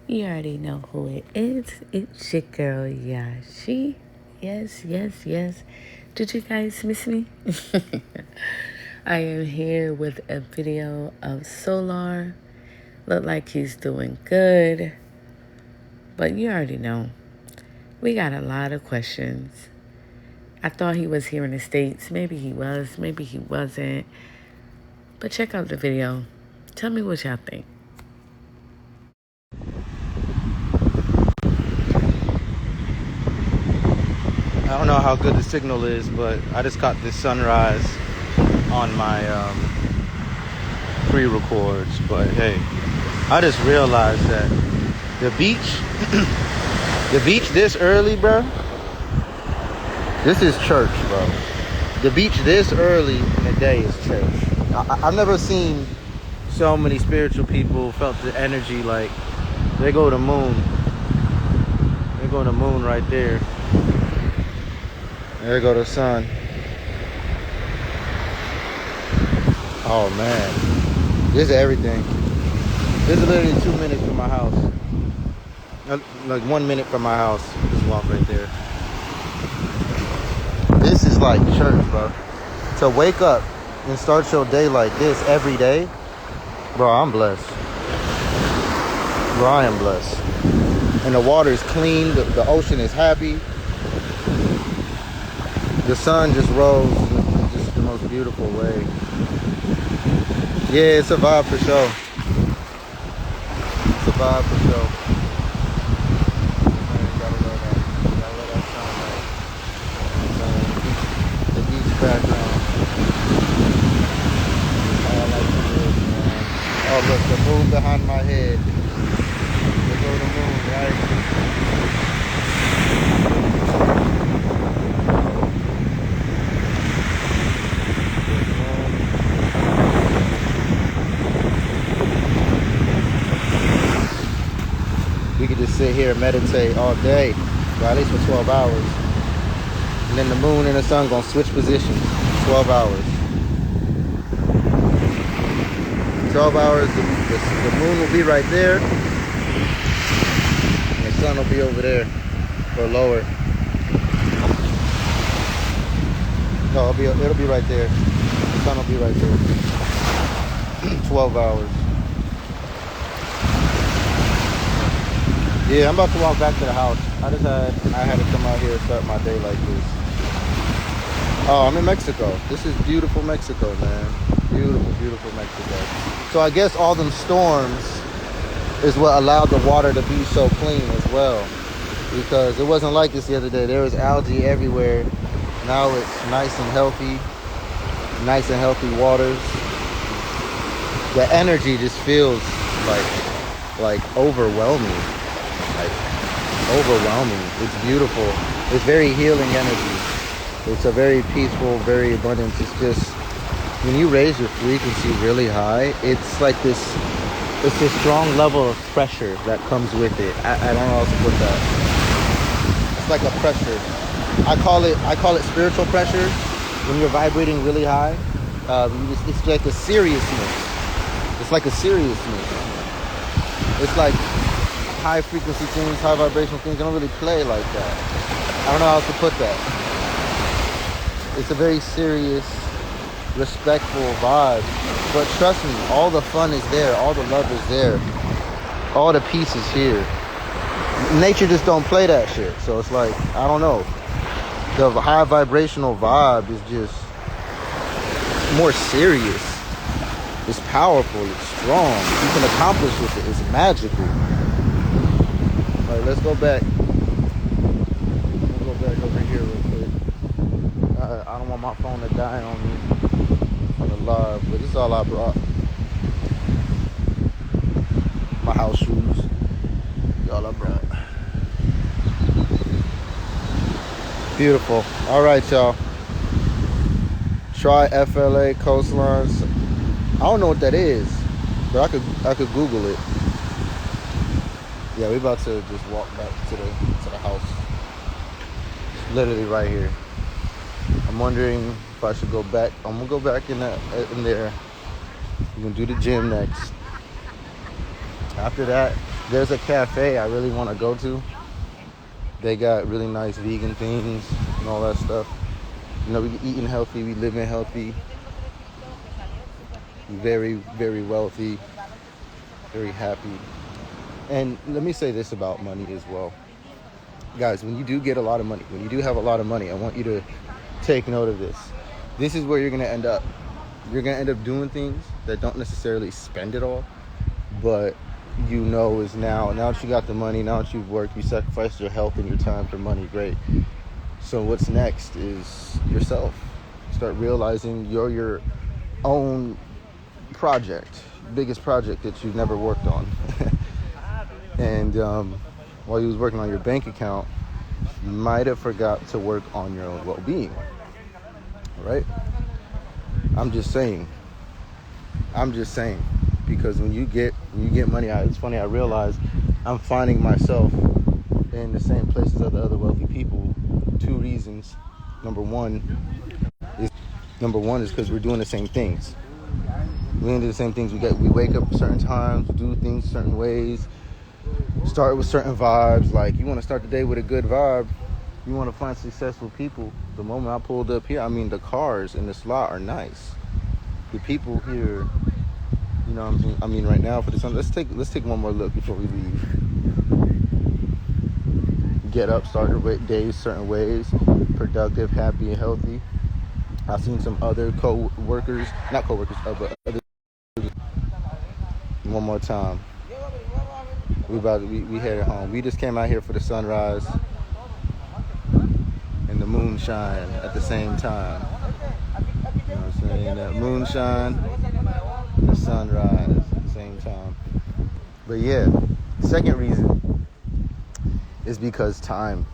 You already know who it is. It's your girl, Yashi. Yes, yes, yes. Did you guys miss me? I am here with a video of Solar. Look like he's doing good. But you already know. We got a lot of questions. I thought he was here in the States. Maybe he was, maybe he wasn't. But check out the video. Tell me what y'all think. I don't know how good the signal is, but I just caught this sunrise on my pre-records. But hey, I just realized that the beach, the beach this early, bro. This is church, bro. The beach this early in the day is church. I've never seen so many spiritual people felt the energy like they go to moon. They go to moon right there. There go the sun. Oh man, this is everything. This is literally 2 minutes from my house. Like 1 minute from my house. Just walk right there. This is like church, bro. To wake up and start your day like this every day, bro, I'm blessed. Bro, I am blessed. And the water is clean. The ocean is happy. The sun just rose in just the most beautiful way. Yeah, it's a vibe for sure. It's a vibe for sure. Man, you gotta love that. You gotta love that sunlight. The beach background. How I like to live, man. Oh, look, the moon behind my head. There go the moon, right? We could just sit here and meditate all day, well, at least for 12 hours. And then the moon and the sun gonna switch positions. 12 hours. 12 hours, the moon will be right there. And the sun will be over there, or lower. No, it'll be right there. The sun will be right there. 12 hours. Yeah, I'm about to walk back to the house. I had to come out here and start my day like this. Oh, I'm in Mexico. This is beautiful Mexico, man. Beautiful, beautiful Mexico. So I guess all them storms is what allowed the water to be so clean as well. Because it wasn't like this the other day. There was algae everywhere. Now it's nice and healthy. Nice and healthy waters. The energy just feels like overwhelming. Like overwhelming. It's beautiful. It's very healing energy. It's a very peaceful, very abundant. It's just when you raise your frequency really high, it's like this strong level of pressure that comes with it. I don't know how to put that. It's like a pressure. I call it spiritual pressure. When you're vibrating really high, it's like a seriousness. It's like a seriousness. It's like high frequency things, high vibrational things don't really play like that. I don't know how to put that. It's a very serious, respectful vibe. But trust me, all the fun is there, all the love is there, all the peace is here. Nature just don't play that shit. So it's like, I don't know. The high vibrational vibe is just more serious. It's powerful, it's strong. You can accomplish with it. It's magical. All right, let's go back. We'll go back over here real quick. I don't want my phone to die on me on the live, but this is all I brought. My house shoes. All I brought. Beautiful. All right, y'all. Tri-FLA coastlines. I don't know what that is, but I could Google it. Yeah, we about to just walk back to the house. It's literally right here. I'm wondering if I should go back. I'm gonna go back in there. We're gonna do the gym next. After that, There's a cafe I really want to go to. They got really nice vegan things and all that stuff. You know, we eating healthy, we living healthy, very, very wealthy, very happy. And let me say this about money as well. Guys, when you do get a lot of money, when you do have a lot of money, I want you to take note of this. This is where you're going to end up. You're going to end up doing things that don't necessarily spend it all, but you know is now that you got the money, now that you've worked, you sacrificed your health and your time for money, great. So what's next is yourself. Start realizing you're your own project, biggest project that you've never worked on. And while you was working on your bank account, you might have forgot to work on your own well-being, right? I'm just saying, because when you get money, it's funny, I realize I'm finding myself in the same places as the other wealthy people. Two reasons. Number one is because we're doing the same things. We do the same things. We wake up at certain times, do things certain ways, start with certain vibes. Like, you want to start the day with a good vibe, you want to find successful people. The moment I pulled up here, I mean, the cars in this lot are nice. The people here, you know what I'm saying? I mean, right now for the sun, let's take one more look before we leave. Get up, start your days certain ways, productive, happy, and healthy. I've seen some other but other. One more time. We headed home. We just came out here for the sunrise and the moonshine at the same time. You know what I'm saying? That moonshine, the sunrise at the same time. But yeah, second reason is because time.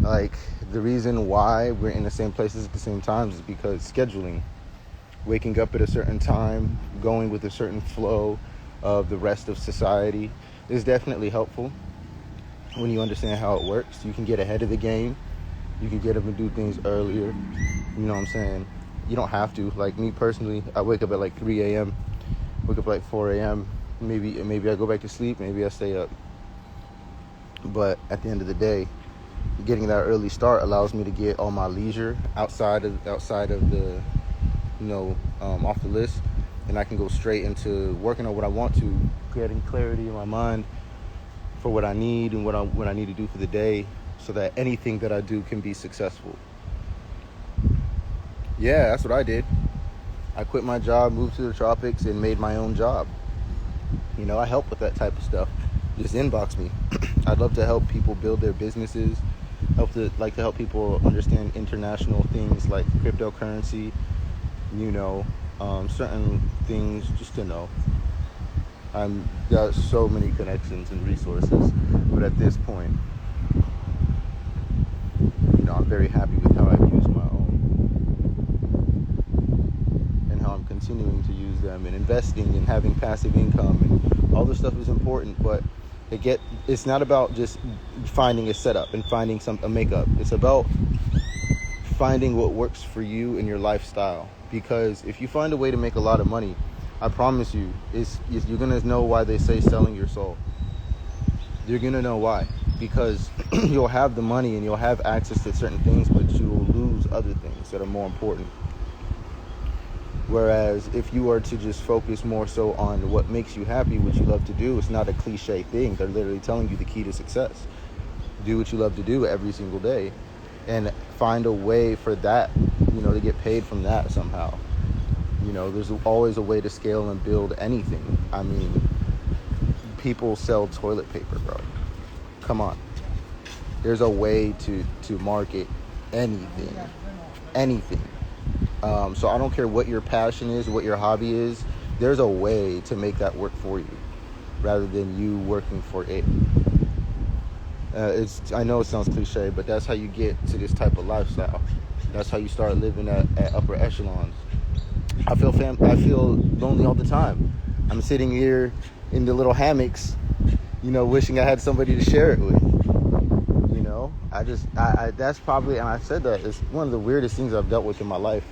Like, the reason why we're in the same places at the same time is because scheduling. Waking up at a certain time, going with a certain flow of the rest of society is definitely helpful. When you understand how it works, you can get ahead of the game. You can get up and do things earlier. You know what I'm saying? You don't have to. Like, me personally, I wake up at like 3 a.m. Wake up at like 4 a.m. Maybe I go back to sleep. Maybe I stay up. But at the end of the day, getting that early start allows me to get all my leisure outside of the, off the list, and I can go straight into working on what I want to, getting clarity in my mind for what I need and what I need to do for the day, so that anything that I do can be successful. Yeah, that's what I did. I quit my job, moved to the tropics, and made my own job. You know, I help with that type of stuff. Just inbox me. I'd love to help people build their businesses. Like to help people understand international things like cryptocurrency. Certain things just to know. I'm got so many connections and resources, but at this point, I'm very happy with how I've used my own and how I'm continuing to use them, and investing and having passive income and all this stuff is important, but it's not about just finding a setup and finding a makeup. It's about finding what works for you and your lifestyle. Because if you find a way to make a lot of money, I promise you, you're gonna know why they say selling your soul. You're gonna know why. Because you'll have the money and you'll have access to certain things, but you will lose other things that are more important. Whereas if you are to just focus more so on what makes you happy, what you love to do, it's not a cliche thing. They're literally telling you the key to success. Do what you love to do every single day and find a way for that, to get paid from that somehow. There's always a way to scale and build anything. I mean, people sell toilet paper, bro. Come on. There's a way to market anything. So I don't care what your passion is, what your hobby is. There's a way to make that work for you, rather than you working for it. I know it sounds cliche, but that's how you get to this type of lifestyle. That's how you start living at upper echelons. I feel lonely all the time. I'm sitting here in the little hammocks, wishing I had somebody to share it with. That's probably, and I said that, it's one of the weirdest things I've dealt with in my life.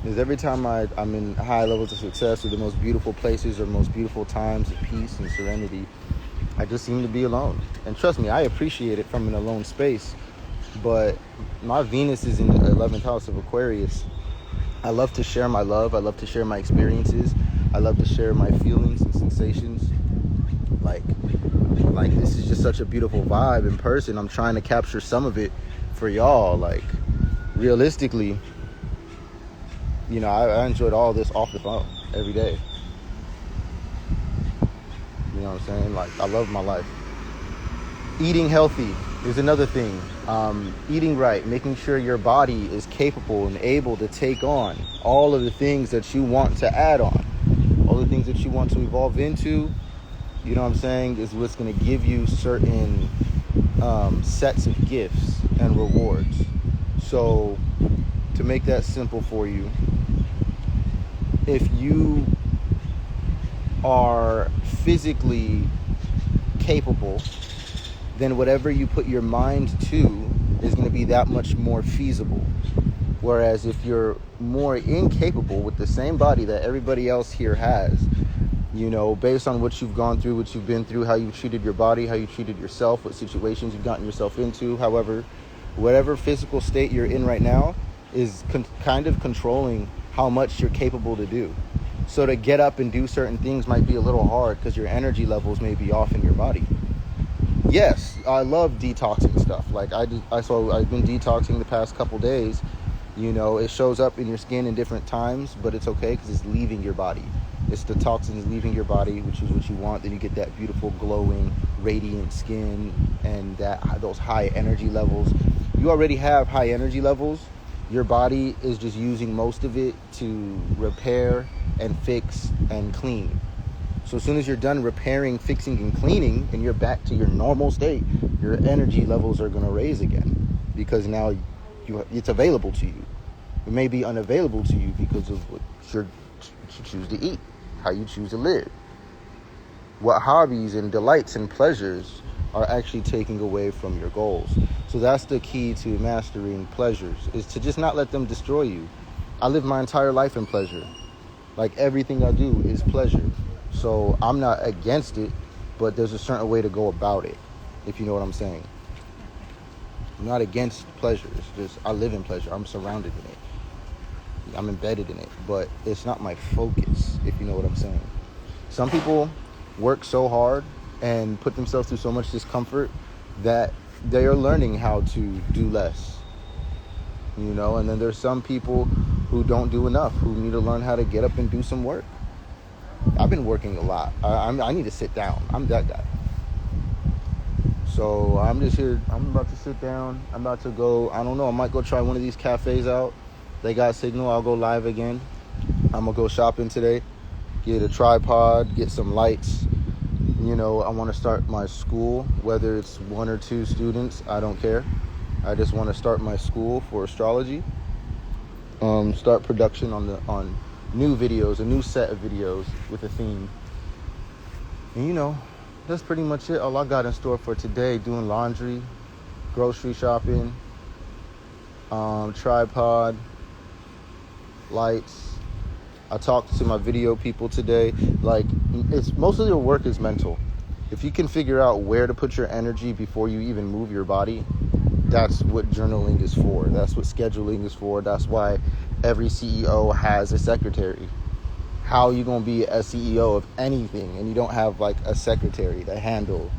Is every time I'm in high levels of success, or the most beautiful places, or most beautiful times of peace and serenity, I just seem to be alone. And trust me, I appreciate it from an alone space. But my Venus is in the 11th house of Aquarius. I love to share my love. I love to share my experiences. I love to share my feelings and sensations. Like this is just such a beautiful vibe in person. I'm trying to capture some of it for y'all. Like, realistically, you know, I enjoyed all this off the phone every day. You know what I'm saying? Like, I love my life. Eating healthy is another thing. Eating right, making sure your body is capable and able to take on all of the things that you want to add on, all the things that you want to evolve into. You know what I'm saying, is what's going to give you certain sets of gifts and rewards. So to make that simple for you, if you are physically capable, then whatever you put your mind to is going to be that much more feasible. Whereas if you're more incapable with the same body that everybody else here has, you know, based on what you've gone through, what you've been through, how you've treated your body, how you treated yourself, what situations you've gotten yourself into, however, whatever physical state you're in right now is kind of controlling how much you're capable to do. So to get up and do certain things might be a little hard because your energy levels may be off in your body. Yes, I love detoxing stuff. Like I've been detoxing the past couple days. You know, it shows up in your skin in different times, but it's okay because it's leaving your body. It's the toxins leaving your body, which is what you want. Then you get that beautiful, glowing, radiant skin and those high energy levels. You already have high energy levels. Your body is just using most of it to repair and fix and clean. So as soon as you're done repairing, fixing, and cleaning, and you're back to your normal state, your energy levels are going to raise again because now it's available to you. It may be unavailable to you because of what you choose to eat, how you choose to live, what hobbies and delights and pleasures are actually taking away from your goals. So that's the key to mastering pleasures, is to just not let them destroy you. I live my entire life in pleasure. Like, everything I do is pleasure. So I'm not against it, but there's a certain way to go about it, if you know what I'm saying. I'm not against pleasure. It's just I live in pleasure. I'm surrounded in it. I'm embedded in it, but it's not my focus, if you know what I'm saying. Some people work so hard and put themselves through so much discomfort that they are learning how to do less, you know. And then there's some people who don't do enough, who need to learn how to get up and do some work. I've been working a lot. I need to sit down. I'm that guy. So I'm just here. I'm about to sit down. I'm about to go. I don't know. I might go try one of these cafes out. They got signal. I'll go live again. I'm going to go shopping today. Get a tripod. Get some lights. You know, I want to start my school. Whether it's 1 or 2 students, I don't care. I just want to start my school for astrology. Start production on new videos, a new set of videos with a theme. And you know, that's pretty much it. All I got in store for today: doing laundry, grocery shopping, tripod, lights. I talked to my video people today. Like, it's most of your work is mental. If you can figure out where to put your energy before you even move your body, that's what journaling is for. That's what scheduling is for. That's why every CEO has a secretary. How are you going to be a CEO of anything and you don't have like a secretary to handle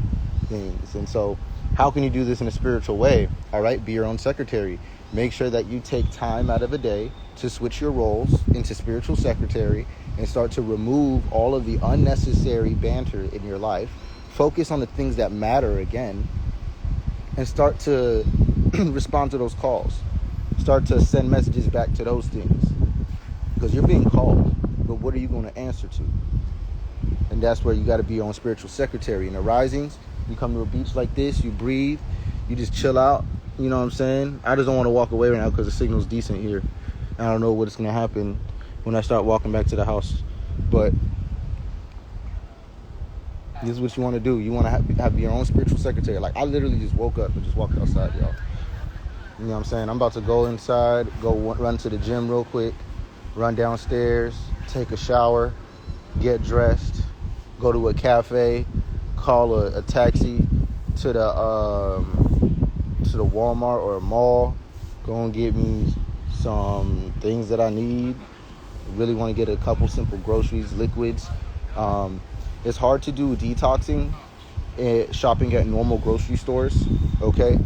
things? And so how can you do this in a spiritual way? All right, be your own secretary. Make sure that you take time out of a day to switch your roles into spiritual secretary and start to remove all of the unnecessary banter in your life. Focus on the things that matter again and start to respond to those calls. Start to send messages back to those things, because you're being called, but what are you going to answer to? And that's where you got to be on spiritual secretary. In the risings, you come to a beach like this, you breathe, you just chill out. You know what I'm saying? I just don't want to walk away right now because the signal's decent here. I don't know what's going to happen when I start walking back to the house, but this is what you want to do. You want to have your own spiritual secretary. Like, I literally just woke up and just walked outside, y'all. You know what I'm saying? I'm about to go inside, run to the gym real quick, run downstairs, take a shower, get dressed, go to a cafe, call a taxi to the Walmart or a mall, go and get me some things that I need. Really want to get a couple simple groceries, liquids. It's hard to do detoxing shopping at normal grocery stores, okay?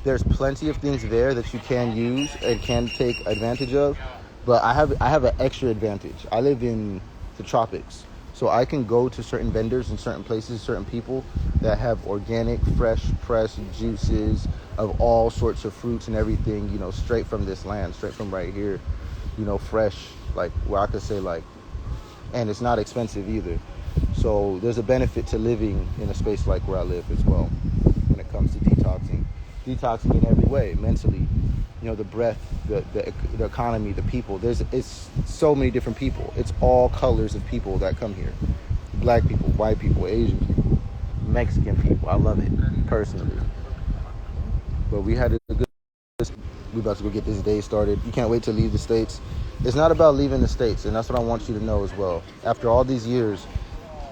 There's plenty of things there that you can use and can take advantage of, but I have an extra advantage. I live in the tropics, so I can go to certain vendors in certain places, certain people that have organic, fresh, pressed juices of all sorts of fruits and everything, you know, straight from this land, straight from right here, you know, fresh, like where I could say like, and it's not expensive either. So there's a benefit to living in a space like where I live as well when it comes to detoxing in every way, mentally, you know, the breath, the economy, the people. It's so many different people. It's all colors of people that come here. Black people, white people, Asian people, Mexican people. I love it personally. But we had a good, we about to go get this day started. You can't wait to leave the States. It's not about leaving the States, and that's what I want you to know as well. After all these years,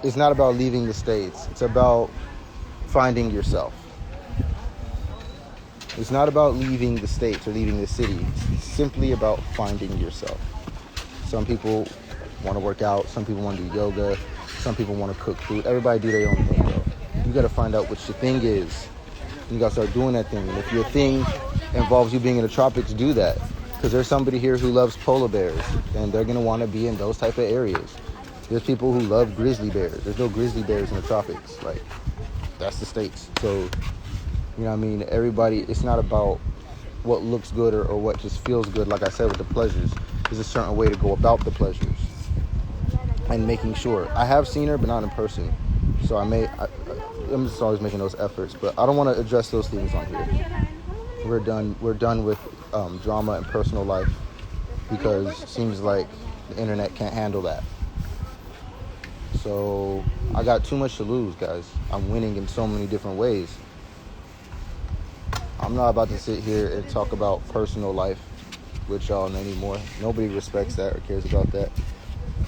it's not about leaving the States. It's about finding yourself. It's not about leaving the States or leaving the city. It's simply about finding yourself. Some people want to work out. Some people want to do yoga. Some people want to cook food. Everybody do their own thing, bro. You got to find out what your thing is. You got to start doing that thing. And if your thing involves you being in the tropics, do that. Because there's somebody here who loves polar bears, and they're going to want to be in those type of areas. There's people who love grizzly bears. There's no grizzly bears in the tropics. Like, that's the States. So, you know what I mean? Everybody, it's not about what looks good or what just feels good. Like I said, with the pleasures, there's a certain way to go about the pleasures. And making sure. I have seen her, but not in person. So I'm just always making those efforts. But I don't want to address those things on here. We're done with drama and personal life, because it seems like the internet can't handle that. So I got too much to lose, guys. I'm winning in so many different ways. I'm not about to sit here and talk about personal life with y'all anymore. Nobody respects that or cares about that.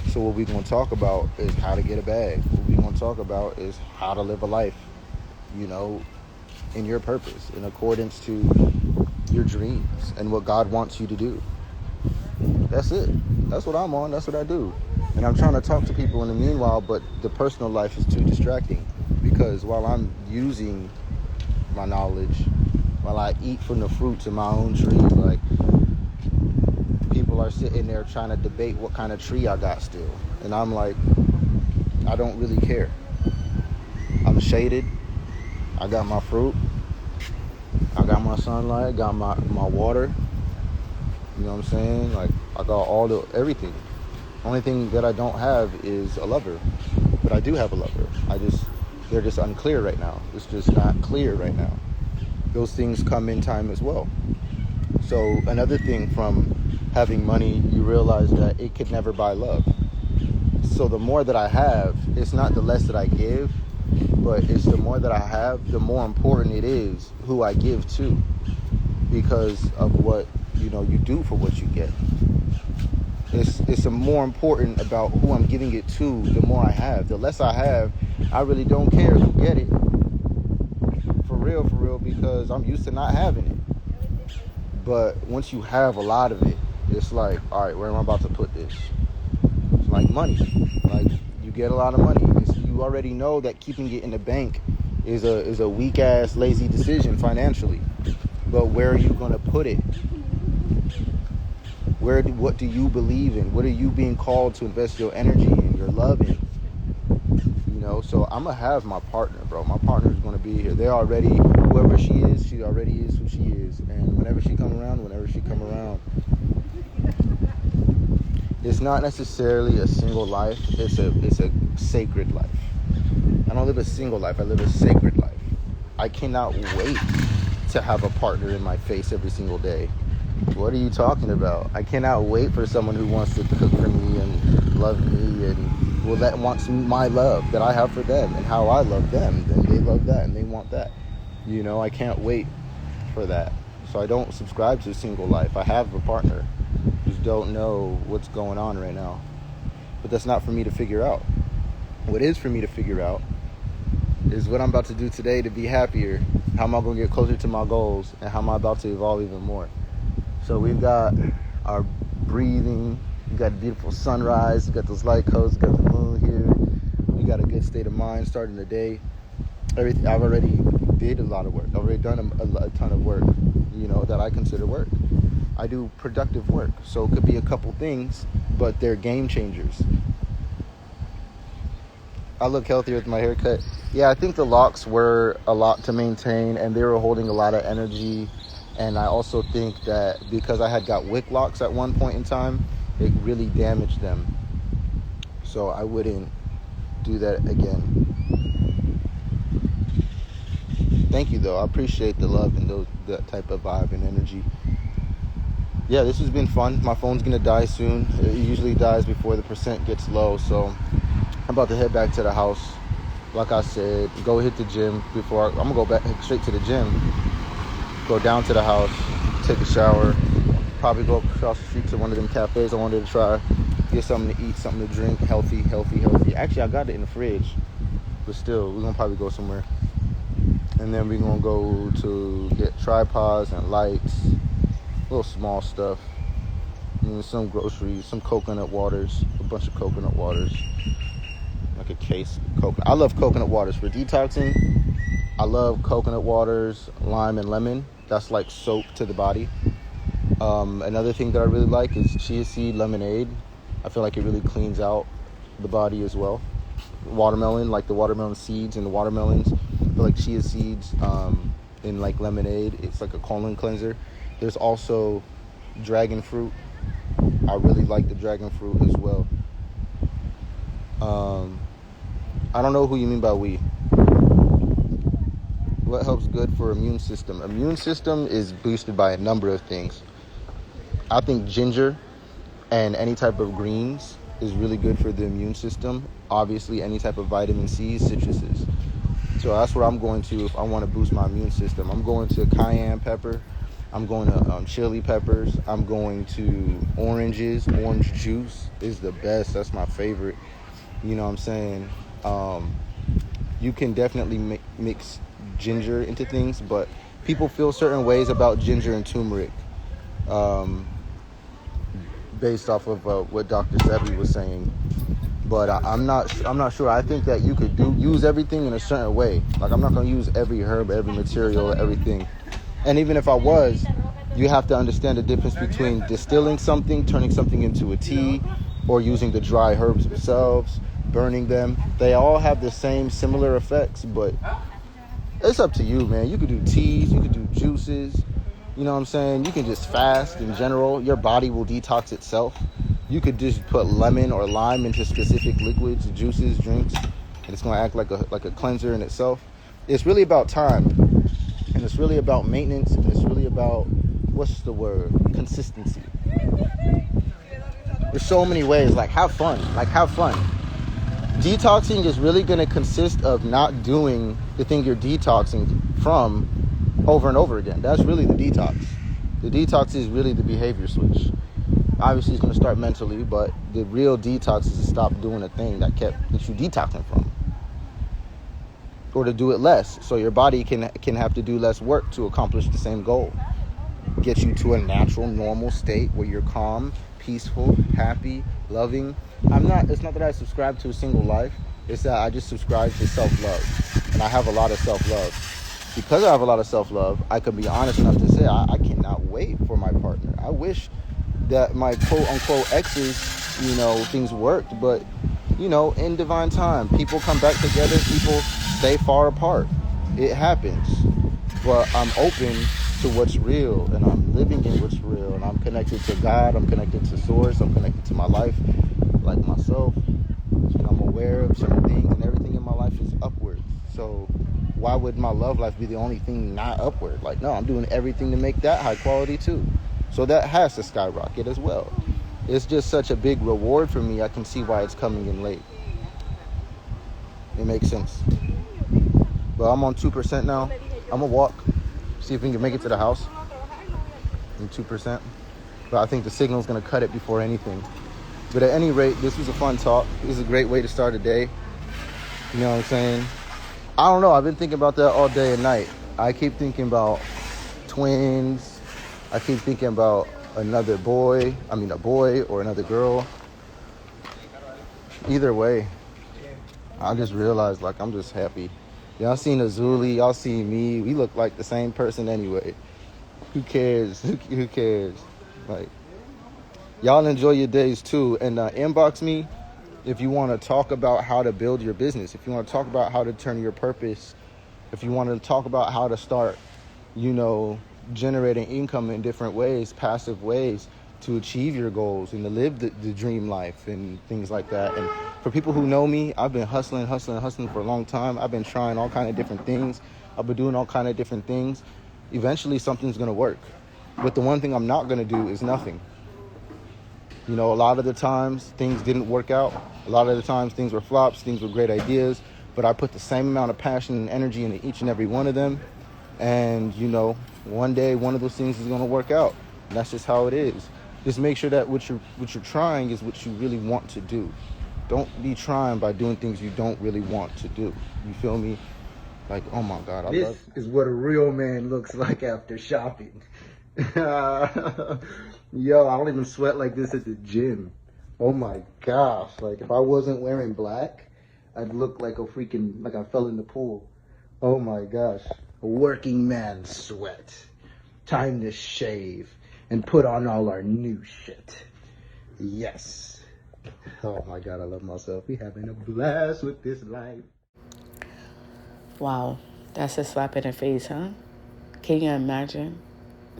So what we're going to talk about is how to get a bag. What we're going to talk about is how to live a life, you know, in your purpose, in accordance to your dreams and what God wants you to do. That's it. That's what I'm on. That's what I do. And I'm trying to talk to people in the meanwhile, but the personal life is too distracting, because while I'm using my knowledge, while I eat from the fruits of my own tree, like, people are sitting there trying to debate what kind of tree I got still. And I'm like, I don't really care. I'm shaded. I got my fruit. I got my sunlight. Got my water. You know what I'm saying? Like, I got everything. Only thing that I don't have is a lover. But I do have a lover. They're just unclear right now. It's just not clear right now. Those things come in time as well. So another thing from having money, you realize that it could never buy love. So the more that I have, it's not the less that I give, but it's the more that I have, the more important it is who I give to, because of what, you know, you do for what you get. It's more important about who I'm giving it to. The more I have, the less I have, I really don't care who get it. For real, because I'm used to not having it. But once you have a lot of it, it's like, all right, where am I about to put this? It's like money. Like, you get a lot of money. You already know that keeping it in the bank is a weak ass, lazy decision financially. But where are you gonna put it? What do you believe in? What are you being called to invest your energy in, your love in? You know, so I'm gonna have my partner, bro. My partner's gonna be here. They're already, whoever she already is who she is. And whenever she come around, it's not necessarily a single life. It's a sacred life. I don't live a single life. I live a sacred life. I cannot wait to have a partner in my face every single day. What are you talking about? I cannot wait for someone who wants to cook for me and love me and wants my love that I have for them and how I love them. And they love that and they want that. You know, I can't wait for that. So I don't subscribe to a single life. I have a partner. Just don't know what's going on right now. But that's not for me to figure out. What is for me to figure out is what I'm about to do today to be happier. How am I going to get closer to my goals? And how am I about to evolve even more? So we've got our breathing. We got a beautiful sunrise. We got those light coats. We got the moon here. We got a good state of mind starting the day. I've already did a lot of work. I've already done a ton of work, that I consider work. I do productive work. So it could be a couple things, but they're game changers. I look healthier with my haircut. Yeah, I think the locks were a lot to maintain, and they were holding a lot of energy. And I also think that because I had got wick locks at one point in time, it really damaged them. So I wouldn't do that again. Thank you, though. I appreciate the love and that type of vibe and energy. Yeah, this has been fun. My phone's going to die soon. It usually dies before the percent gets low. So I'm about to head back to the house. Like I said, go hit the gym I'm going to go back straight to the gym. Go down to the house, take a shower, probably go across the street to one of them cafes I wanted to try, get something to eat, something to drink, healthy. Actually, I got it in the fridge, but still, we're going to probably go somewhere. And then we're going to go to get tripods and lights, little small stuff, some groceries, some coconut waters, a bunch of coconut waters, like a case of coconut. I love coconut waters for detoxing. I love coconut waters, lime and lemon. That's like soap to the body. Another thing that I really like is chia seed lemonade. I feel like it really cleans out the body as well. Watermelon, like the watermelon seeds and the watermelons. I feel like chia seeds in like lemonade, it's like a colon cleanser. There's also dragon fruit. I really like the dragon fruit as well. I don't know who you mean by we. What helps good for immune system? Immune system is boosted by a number of things. I think ginger and any type of greens is really good for the immune system. Obviously, any type of vitamin C, citruses. So that's what I'm going to if I want to boost my immune system. I'm going to cayenne pepper. I'm going to chili peppers. I'm going to oranges. Orange juice is the best. That's my favorite. You know what I'm saying? You can definitely mix ginger into things, but people feel certain ways about ginger and turmeric based off of what Dr. Sebi was saying. But I'm not sure. I think that you could use everything in a certain way. Like, I'm not going to use every herb, every material, everything. And even if I was, you have to understand the difference between distilling something, turning something into a tea, or using the dry herbs themselves, burning them. They all have the same similar effects, but it's up to you, man. You could do teas, you could do juices. You know what I'm saying? You can just fast in general. Your body will detox itself. You could just put lemon or lime into specific liquids, juices, drinks, and it's going to act like a cleanser in itself. It's really about time, and it's really about maintenance, and it's really about, what's the word? Consistency. There's so many ways. Have fun. Detoxing is really going to consist of not doing the thing you're detoxing from over and over again. That's really the detox. The detox is really the behavior switch. Obviously, it's going to start mentally, but the real detox is to stop doing a thing that you detoxing from, or to do it less, so your body can have to do less work to accomplish the same goal. Get you to a natural, normal state where you're calm, peaceful, happy, loving. It's not that I subscribe to a single life. It's that I just subscribe to self-love, and I have a lot of self-love. Because I have a lot of self-love, I can be honest enough to say I cannot wait for my partner. I wish that my quote-unquote exes, things worked, but, in divine time, people come back together, people stay far apart. It happens. But I'm open to what's real, and I'm living in what's real, and I'm connected to God, I'm connected to Source, I'm connected to my life, like myself, and I'm aware of certain things, and everything in my life is upward. So why would my love life be the only thing not upward? No, I'm doing everything to make that high quality too. So that has to skyrocket as well. It's just such a big reward for me. I can see why it's coming in late. It makes sense. But I'm on 2% now. I'm going to walk, see if we can make it to the house. I'm 2%. But I think the signal's going to cut it before anything. But at any rate, this was a fun talk. This is a great way to start a day. You know what I'm saying? I don't know. I've been thinking about that all day and night. I keep thinking about twins. I keep thinking about another boy. I mean, a boy or another girl. Either way, I just realized, like, I'm just happy. Y'all seen Azuli, y'all seen me. We look like the same person anyway. Who cares? Who cares? Like, y'all enjoy your days too. And inbox me if you want to talk about how to build your business. If you want to talk about how to turn your purpose. If you want to talk about how to start, generating income in different ways, passive ways, to achieve your goals and to live the dream life and things like that. And for people who know me, I've been hustling for a long time. I've been trying all kind of different things. I've been doing all kind of different things. Eventually something's going to work. But the one thing I'm not going to do is nothing. A lot of the times things didn't work out. A lot of the times things were flops, things were great ideas, but I put the same amount of passion and energy into each and every one of them. And, one day one of those things is going to work out. And that's just how it is. Just make sure that what you're trying is what you really want to do. Don't be trying by doing things you don't really want to do. You feel me? Like, oh my God. This is what a real man looks like after shopping. Yo, I don't even sweat like this at the gym. Oh my gosh. Like, if I wasn't wearing black, I'd look like like I fell in the pool. Oh my gosh. A working man sweat. Time to shave and put on all our new shit. Yes. Oh my God, I love myself. We having a blast with this life. Wow, that's a slap in the face, huh? Can you imagine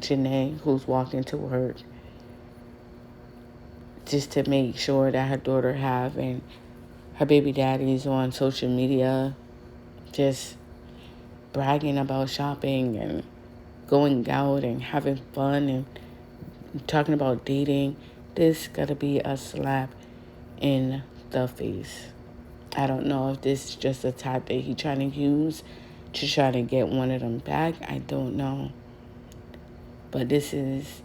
Janae, who's walked into work just to make sure that her daughter have, and her baby daddy's on social media just bragging about shopping and going out and having fun and talking about dating. This gotta be a slap in the face. I don't know if this is just a tactic he trying to use to try to get one of them back. I don't know. But this is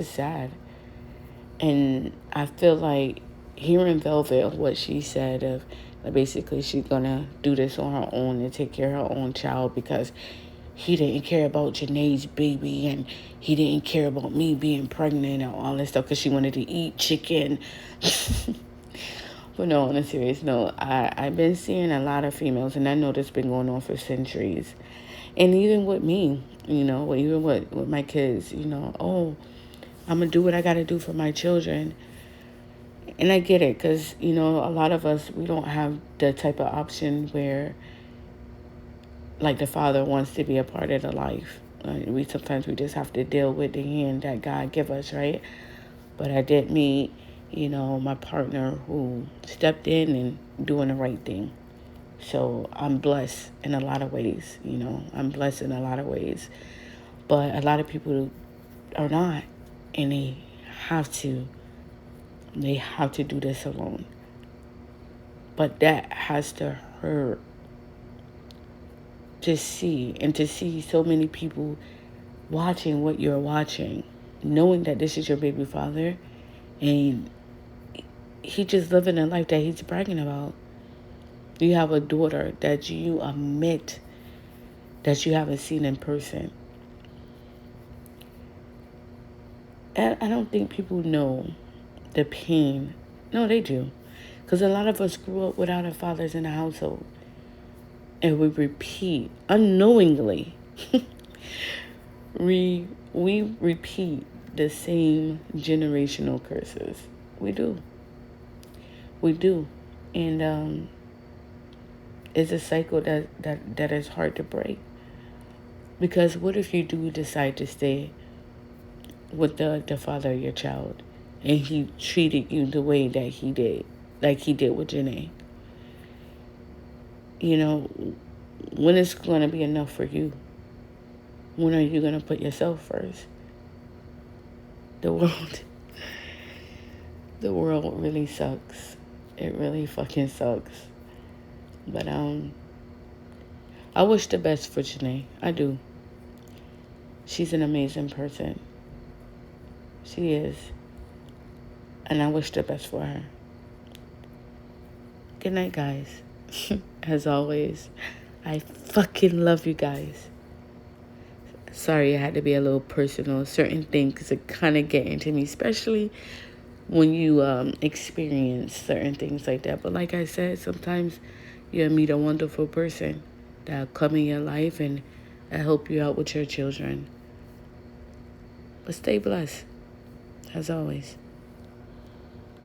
sad. And I feel like hearing Velvet, what she said of basically she's gonna do this on her own and take care of her own child because he didn't care about Janae's baby and he didn't care about me being pregnant and all this stuff because she wanted to eat chicken. But no, on a serious note, I've been seeing a lot of females, and I know this has been going on for centuries. And even with me, even with my kids, oh, I'm going to do what I got to do for my children. And I get it because, a lot of us, we don't have the type of option where, like, the father wants to be a part of the life. Sometimes we just have to deal with the hand that God give us, right? But I did meet, my partner who stepped in and doing the right thing. So I'm blessed in a lot of ways, I'm blessed in a lot of ways. But a lot of people are not, and they have to do this alone. But that has to hurt to see so many people watching what you're watching, knowing that this is your baby father, and he just living a life that he's bragging about. You have a daughter that you admit that you haven't seen in person. And I don't think people know the pain. No, they do. Because a lot of us grew up without our fathers in the household. And we repeat, unknowingly, we repeat the same generational curses. We do. And it's a cycle that is hard to break. Because what if you do decide to stay with the father of your child and he treated you the way that he did, like he did with Janae? When is going to be enough for you? When are you going to put yourself first? The world really sucks. It really fucking sucks. But I wish the best for Janae. I do. She's an amazing person. She is. And I wish the best for her. Good night, guys. As always, I fucking love you guys. Sorry, I had to be a little personal. Certain things that kind of get into me, especially when you experience certain things like that. But like I said, sometimes you'll meet a wonderful person that'll come in your life and help you out with your children. But stay blessed, as always.